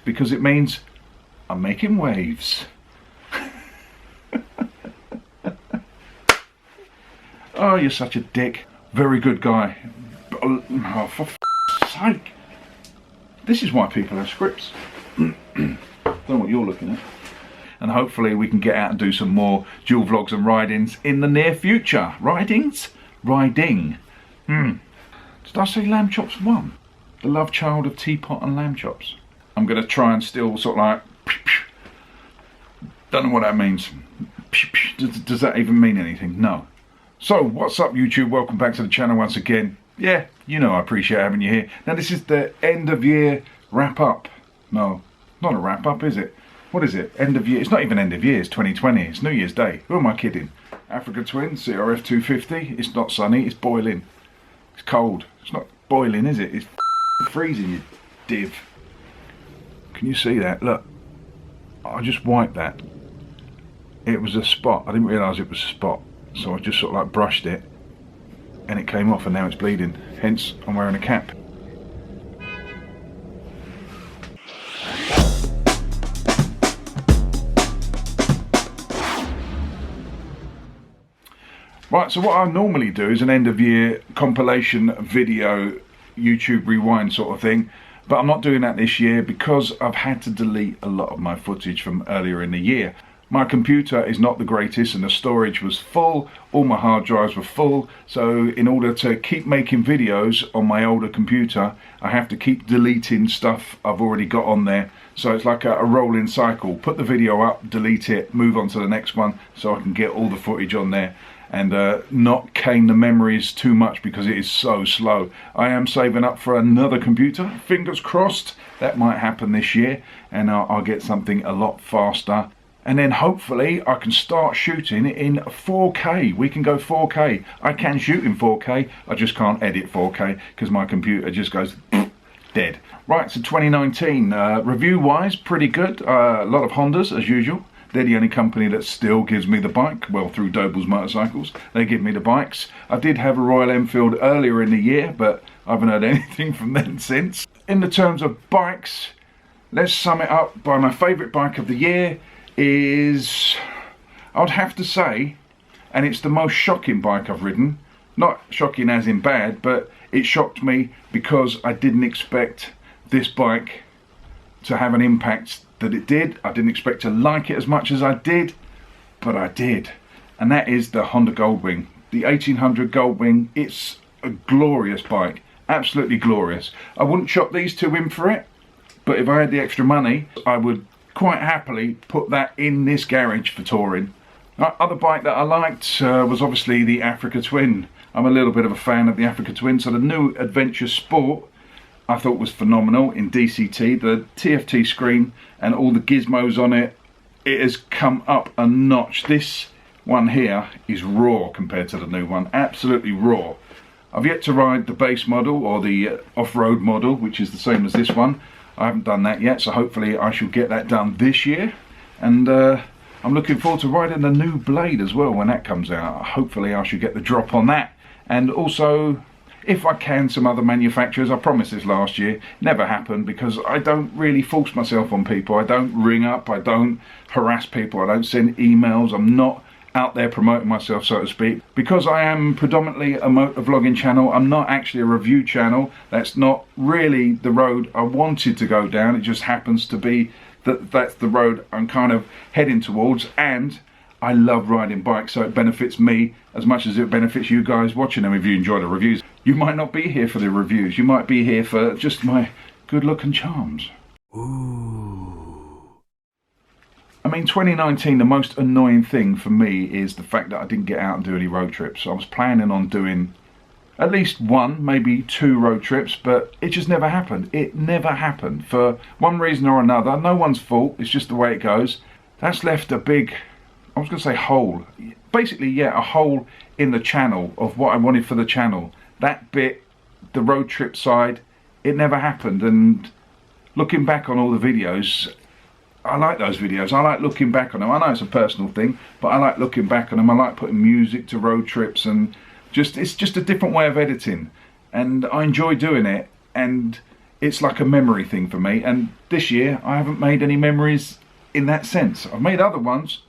because it means I'm making waves. Oh, you're such a dick. Very good guy. Oh, for f***'s sake. This is why people have scripts. Don't know what you're looking at. And hopefully we can get out and do some more dual vlogs and ride-ins in the near future. Ride-ins? Riding. Did I say lamb chops 1? The love child of teapot and lamb chops. I'm going to try and still sort of like... Don't know what that means. Does that even mean anything? No. So, what's up YouTube? Welcome back to the channel once again. Yeah, you know I appreciate having you here. Now this is the end of year wrap up. No, not a wrap up, is it? What is it? End of year? It's not even end of year, it's 2020. It's New Year's Day. Who am I kidding? Africa Twin, CRF 250. It's not sunny, it's boiling. It's cold. It's not boiling, is it? It's freezing, you div. Can you see that? Look, I just wiped that. It was a spot. I didn't realise it was a spot. So I just sort of like brushed it and it came off and now it's bleeding. Hence, I'm wearing a cap. Right, so what I normally do is an end of year compilation video, YouTube rewind sort of thing. But I'm not doing that this year because I've had to delete a lot of my footage from earlier in the year. My computer is not the greatest and the storage was full, all my hard drives were full, so in order to keep making videos on my older computer, I have to keep deleting stuff I've already got on there. So it's like a rolling cycle. Put the video up, delete it, move on to the next one so I can get all the footage on there and not cane the memories too much because it is so slow. I am saving up for another computer, fingers crossed that might happen this year and I'll get something a lot faster. And then hopefully I can start shooting in 4K. We can go 4K. I can shoot in 4K, I just can't edit 4K because my computer just goes dead. Right, so 2019, review-wise, pretty good. A lot of Hondas as usual. They're the only company that still gives me the bike. Well, through Doble's Motorcycles, they give me the bikes. I did have a Royal Enfield earlier in the year, but I haven't heard anything from them since. In the terms of bikes, let's sum it up by my favourite bike of the year is, I'd have to say, and it's the most shocking bike I've ridden. Not shocking as in bad, but it shocked me because I didn't expect this bike to have an impact that it did. I didn't expect to like it as much as I did, but I did. And that is the Honda Goldwing. The 1800 Goldwing. It's a glorious bike, absolutely glorious. I wouldn't chop these two in for it, but if I had the extra money, I would quite happily put that in this garage for touring. Other bike that I liked was obviously the Africa Twin. I'm a little bit of a fan of the Africa Twin, so the new Adventure Sport I thought was phenomenal in DCT. The TFT screen and all the gizmos on it, it has come up a notch. This one here is raw compared to the new one, absolutely raw. I've yet to ride the base model or the off-road model, which is the same as this one. I haven't done that yet, so hopefully I shall get that done this year. And I'm looking forward to riding the new Blade as well when that comes out. Hopefully I should get the drop on that. And also, if I can, some other manufacturers. I promised this last year, never happened because I don't really force myself on people. I don't ring up, I don't harass people, I don't send emails. I'm not out there promoting myself, so to speak, because I am predominantly a motovlogging channel. I'm not actually a review channel. That's not really the road I wanted to go down. It just happens to be that that's the road I'm kind of heading towards, and I love riding bikes, so it benefits me as much as it benefits you guys watching them if you enjoy the reviews. You might not be here for the reviews, you might be here for just my good look and charms. Ooh. I mean, 2019, the most annoying thing for me is the fact that I didn't get out and do any road trips. I was planning on doing at least one, maybe 2 road trips, but it just never happened. It never happened for one reason or another. No one's fault, it's just the way it goes. That's left a big, I was going to say hole. Basically, yeah, a hole in the channel of what I wanted for the channel. That bit, the road trip side, it never happened. And looking back on all the videos, I like those videos. I like looking back on them. I know it's a personal thing, but I like looking back on them. I like putting music to road trips, and it's just a different way of editing, and I enjoy doing it. And it's like a memory thing for me, and this year I haven't made any memories in that sense. I've made other ones,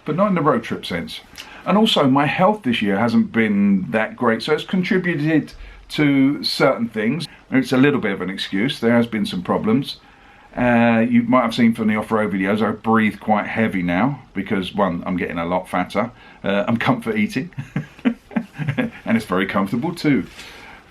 but not in the road trip sense. And also my health this year hasn't been that great, so it's contributed to certain things. It's a little bit of an excuse. There has been some problems. You might have seen from the off-road videos, I breathe quite heavy now because, one, I'm getting a lot fatter. I'm comfort eating and it's very comfortable too.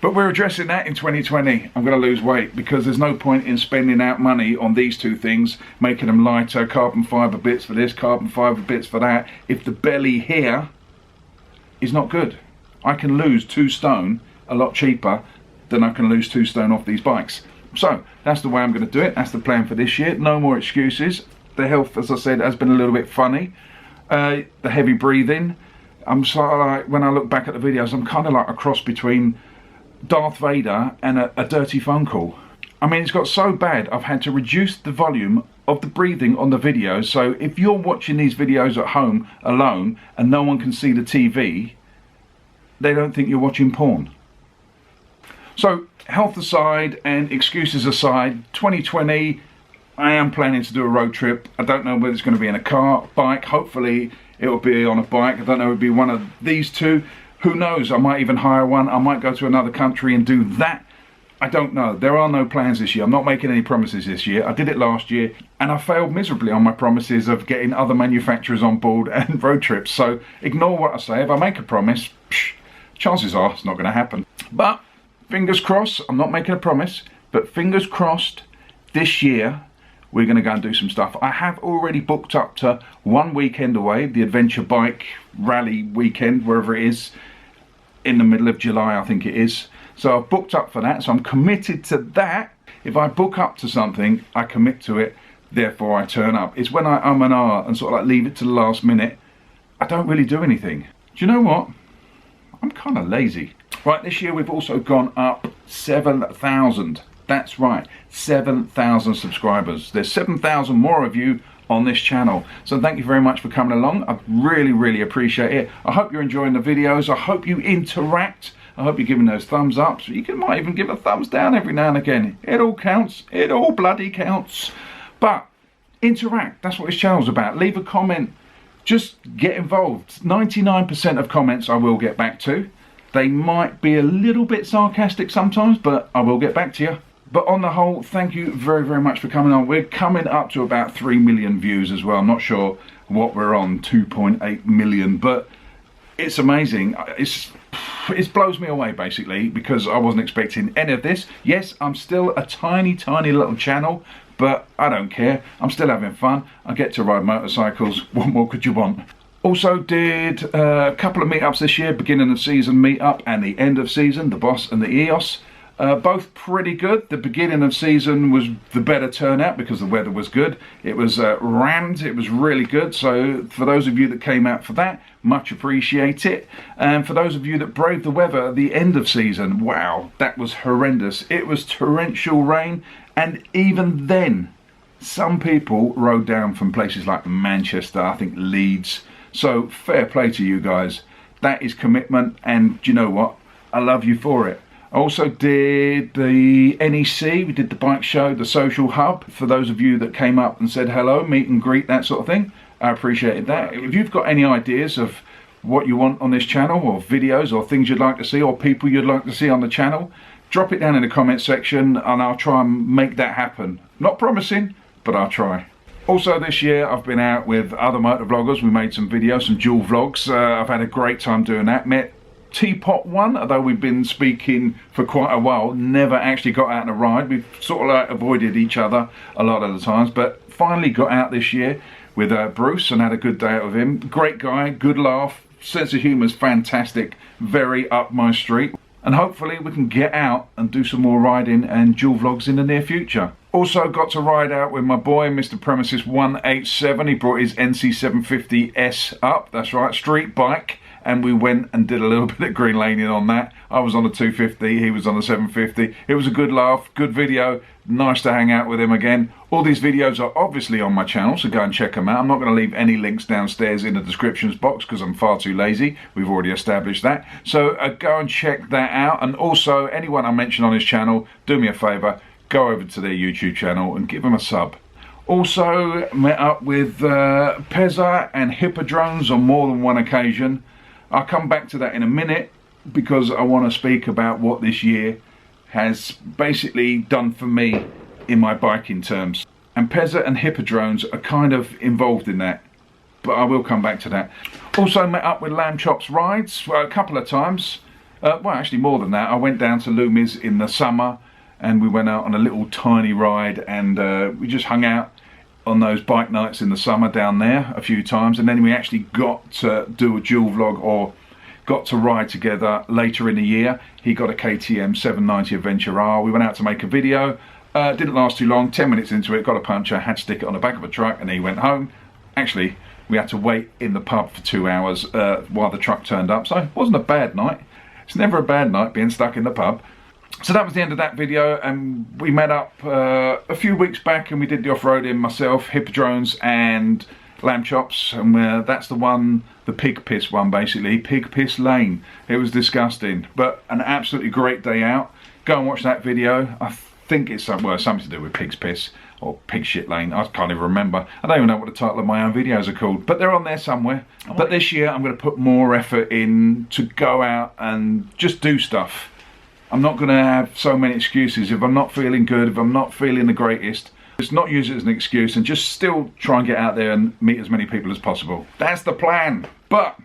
But we're addressing that in 2020. I'm going to lose weight because there's no point in spending out money on these two things, making them lighter, carbon fibre bits for this, carbon fibre bits for that, if the belly here is not good. I can lose 2 stone a lot cheaper than I can lose 2 stone off these bikes. So that's the way I'm going to do it. That's the plan for this year. No more excuses. The health, as I said, has been a little bit funny. The heavy breathing. I'm sort of like, when I look back at the videos, I'm kind of like a cross between Darth Vader and a dirty phone call. I mean, it's got so bad I've had to reduce the volume of the breathing on the videos, so if you're watching these videos at home alone and no one can see the TV, they don't think you're watching porn. So health aside and excuses aside, 2020 I am planning to do a road trip. I don't know whether it's going to be in a car, bike. Hopefully it will be on a bike. I don't know, it would be one of these two. Who knows, I might even hire one. I might go to another country and do that. I don't know. There are no plans this year. I'm not making any promises this year. I did it last year and I failed miserably on my promises of getting other manufacturers on board and road trips. So ignore what I say. If I make a promise, chances are it's not going to happen. But fingers crossed, I'm not making a promise, but fingers crossed this year we're going to go and do some stuff. I have already booked up to 1 weekend away, the adventure bike rally weekend, wherever it is, in the middle of July I think it is. So I've booked up for that, so I'm committed to that. If I book up to something, I commit to it, therefore I turn up. It's when I and ah and sort of like leave it to the last minute, I don't really do anything. Do you know what? I'm kind of lazy. Right, this year we've also gone up 7,000. That's right, 7,000 subscribers. There's 7,000 more of you on this channel. So thank you very much for coming along. I really, really appreciate it. I hope you're enjoying the videos. I hope you interact. I hope you're giving those thumbs up. You might even give a thumbs down every now and again. It all counts. It all bloody counts. But interact. That's what this channel's about. Leave a comment. Just get involved. 99% of comments I will get back to. They might be a little bit sarcastic sometimes, but I will get back to you. But on the whole, thank you very, very much for coming on. We're coming up to about 3 million views as well. I'm not sure what we're on, 2.8 million, but it's amazing. It blows me away basically because I wasn't expecting any of this. Yes, I'm still a tiny, tiny little channel, but I don't care. I'm still having fun. I get to ride motorcycles. What more could you want? Also did a couple of meetups this year, beginning of season meetup and the end of season, the Boss and the EOS. Both pretty good. The beginning of season was the better turnout because the weather was good. It was rammed, it was really good. So for those of you that came out for that, much appreciate it. And for those of you that braved the weather at the end of season, wow, that was horrendous. It was torrential rain, and even then, some people rode down from places like Manchester, I think Leeds. So fair play to you guys. That is commitment, and do you know what? I love you for it. I also did the NEC, we did the bike show, the social hub. For those of you that came up and said hello, meet and greet, that sort of thing, I appreciated that. If you've got any ideas of what you want on this channel, or videos, or things you'd like to see, or people you'd like to see on the channel, drop it down in the comment section and I'll try and make that happen. Not promising, but I'll try. Also this year I've been out with other motovloggers. We made some videos, some dual vlogs. I've had a great time doing that. Met Teapot One, although we've been speaking for quite a while, never actually got out on a ride. We've sort of like avoided each other a lot of the times, but finally got out this year with Bruce and had a good day out with him. Great guy, good laugh, sense of humour is fantastic, very up my street. And hopefully we can get out and do some more riding and dual vlogs in the near future. Also got to ride out with my boy, Mr. Premises 187. He brought his NC750S up, that's right, street bike. And we went and did a little bit of green laning on that. I was on the 250, he was on the 750. It was a good laugh, good video, nice to hang out with him again. All these videos are obviously on my channel, so go and check them out. I'm not going to leave any links downstairs in the descriptions box because I'm far too lazy. We've already established that. So go and check that out. And also, anyone I mention on his channel, do me a favour, go over to their YouTube channel and give them a sub. Also met up with Pezza and Hippodrones on more than one occasion. I'll come back to that in a minute because I want to speak about what this year has basically done for me in my biking terms. And Pezza and Hippodrones are kind of involved in that, but I will come back to that. Also met up with Lamb Chops Rides a couple of times. Well, actually more than that. I went down to Loomis in the summer and we went out on a little tiny ride, and we just hung out on those bike nights in the summer down there a few times, and then we actually got to do a dual vlog, or got to ride together later in the year. He got a KTM 790 Adventure R. We went out to make a video. Didn't last too long, 10 minutes into it, got a puncture, had to stick it on the back of a truck, and he went home. Actually, we had to wait in the pub for 2 hours while the truck turned up, so it wasn't a bad night. It's never a bad night being stuck in the pub. So that was the end of that video, and we met up a few weeks back and we did the off-roading, myself, Hippodrones and Lamb Chops, and that's the one, the pig piss one basically, Pig Piss Lane. It was disgusting, but an absolutely great day out. Go and watch that video. I think it's something to do with pig's piss or pig shit lane. I can't even remember. I don't even know what the title of my own videos are called, but they're on there somewhere. But this year I'm going to put more effort in to go out and just do stuff. I'm not going to have so many excuses. If I'm not feeling good, if I'm not feeling the greatest, just not use it as an excuse and just still try and get out there and meet as many people as possible. That's the plan, but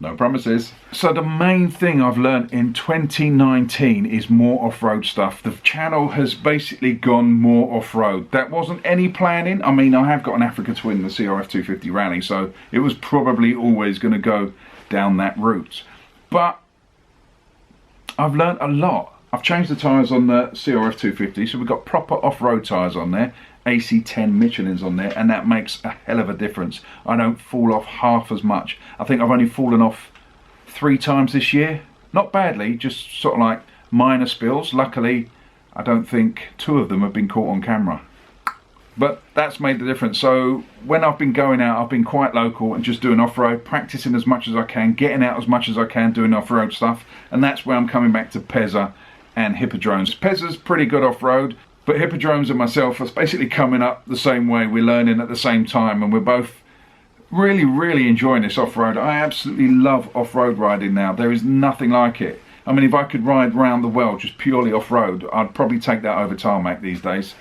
no promises. So the main thing I've learned in 2019 is more off-road stuff. The channel has basically gone more off-road. That wasn't any planning. I mean, I have got an Africa Twin, the CRF 250 Rally, so it was probably always going to go down that route. But I've learned a lot. I've changed the tyres on the CRF 250, so we've got proper off-road tyres on there, AC10 Michelin's on there, and that makes a hell of a difference. I don't fall off half as much. I think I've only fallen off 3 times this year. Not badly, just sort of like minor spills. Luckily, I don't think 2 of them have been caught on camera. But that's made the difference. So when I've been going out, I've been quite local and just doing off-road, practicing as much as I can, getting out as much as I can, doing off-road stuff. And that's where I'm coming back to Pezza and Hippodrones. Pezza's pretty good off-road, but Hippodrones and myself are basically coming up the same way. We're learning at the same time, and we're both really enjoying this off-road. I absolutely love off-road riding now. There is nothing like it. I mean, if I could ride around the world just purely off-road, I'd probably take that over tarmac these days.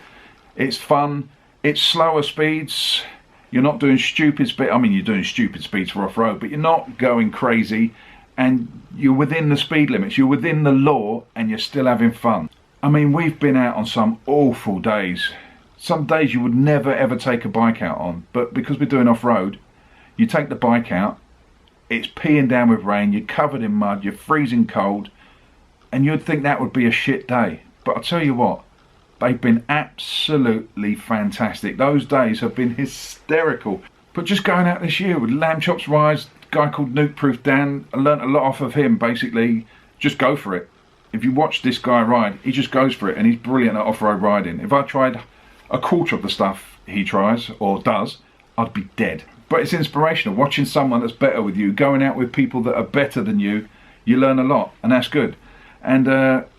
It's fun. It's slower speeds. You're not doing stupid speed. I mean, you're doing stupid speeds for off-road, but you're not going crazy, and you're within the speed limits. You're within the law, and you're still having fun. I mean, we've been out on some awful days. Some days you would never ever take a bike out on, but because we're doing off-road, you take the bike out, it's peeing down with rain, you're covered in mud, you're freezing cold, and you'd think that would be a shit day. But I'll tell you what, they've been absolutely fantastic. Those days have been hysterical. But just going out this year with Lamb Chops Rides, a guy called Nuke Proof Dan, I learnt a lot off of him. Basically, just go for it. If you watch this guy ride, he just goes for it, and he's brilliant at off-road riding. If I tried a quarter of the stuff he tries or does, I'd be dead. But it's inspirational. Watching someone that's better with you, going out with people that are better than you learn a lot, and that's good. And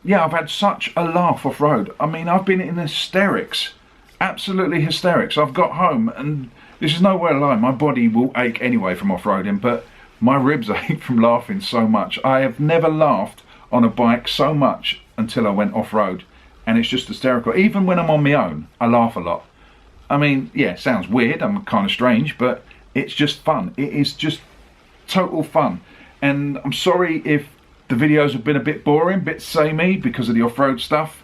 yeah, I've had such a laugh off-road. I mean, I've been in hysterics, absolutely hysterics. I've got home, and this is nowhere to lie, my body will ache anyway from off-roading, but my ribs ache from laughing so much. I have never laughed on a bike so much until I went off-road, and it's just hysterical. Even when I'm on my own, I laugh a lot. I mean, yeah, it sounds weird, I'm kind of strange, but it's just fun. It is just total fun. And I'm sorry if the videos have been a bit boring, a bit samey because of the off-road stuff,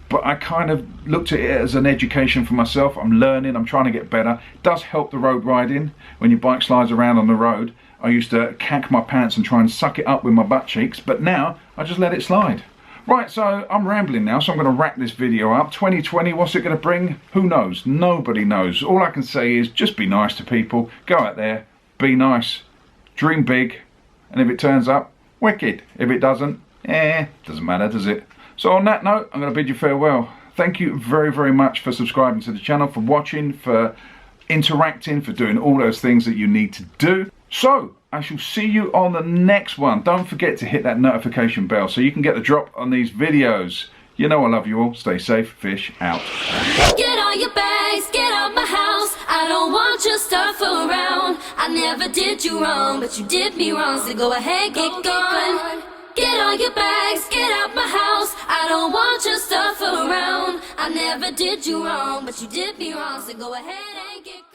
but I kind of looked at it as an education for myself. I'm learning, I'm trying to get better. It does help the road riding when your bike slides around on the road. I used to cack my pants and try and suck it up with my butt cheeks, but now I just let it slide. Right, so I'm rambling now, so I'm going to wrap this video up. 2020, what's it going to bring? Who knows? Nobody knows. All I can say is just be nice to people. Go out there, be nice, dream big, and if it turns up, wicked. If it doesn't, doesn't matter, does it? So on that note, I'm going to bid you farewell. Thank you very much for subscribing to the channel, for watching, for interacting, for doing all those things that you need to do. So I shall see you on the next one. Don't forget to hit that notification bell so you can get the drop on these videos. You know I love you all. Stay safe. Fish out. Get all your bags, get out my house. I don't want your stuff around. I never did you wrong, but you did me wrong. So go ahead, get gone. Get all your bags, get out my house. I don't want your stuff around. I never did you wrong, but you did me wrong. So go ahead and get gone.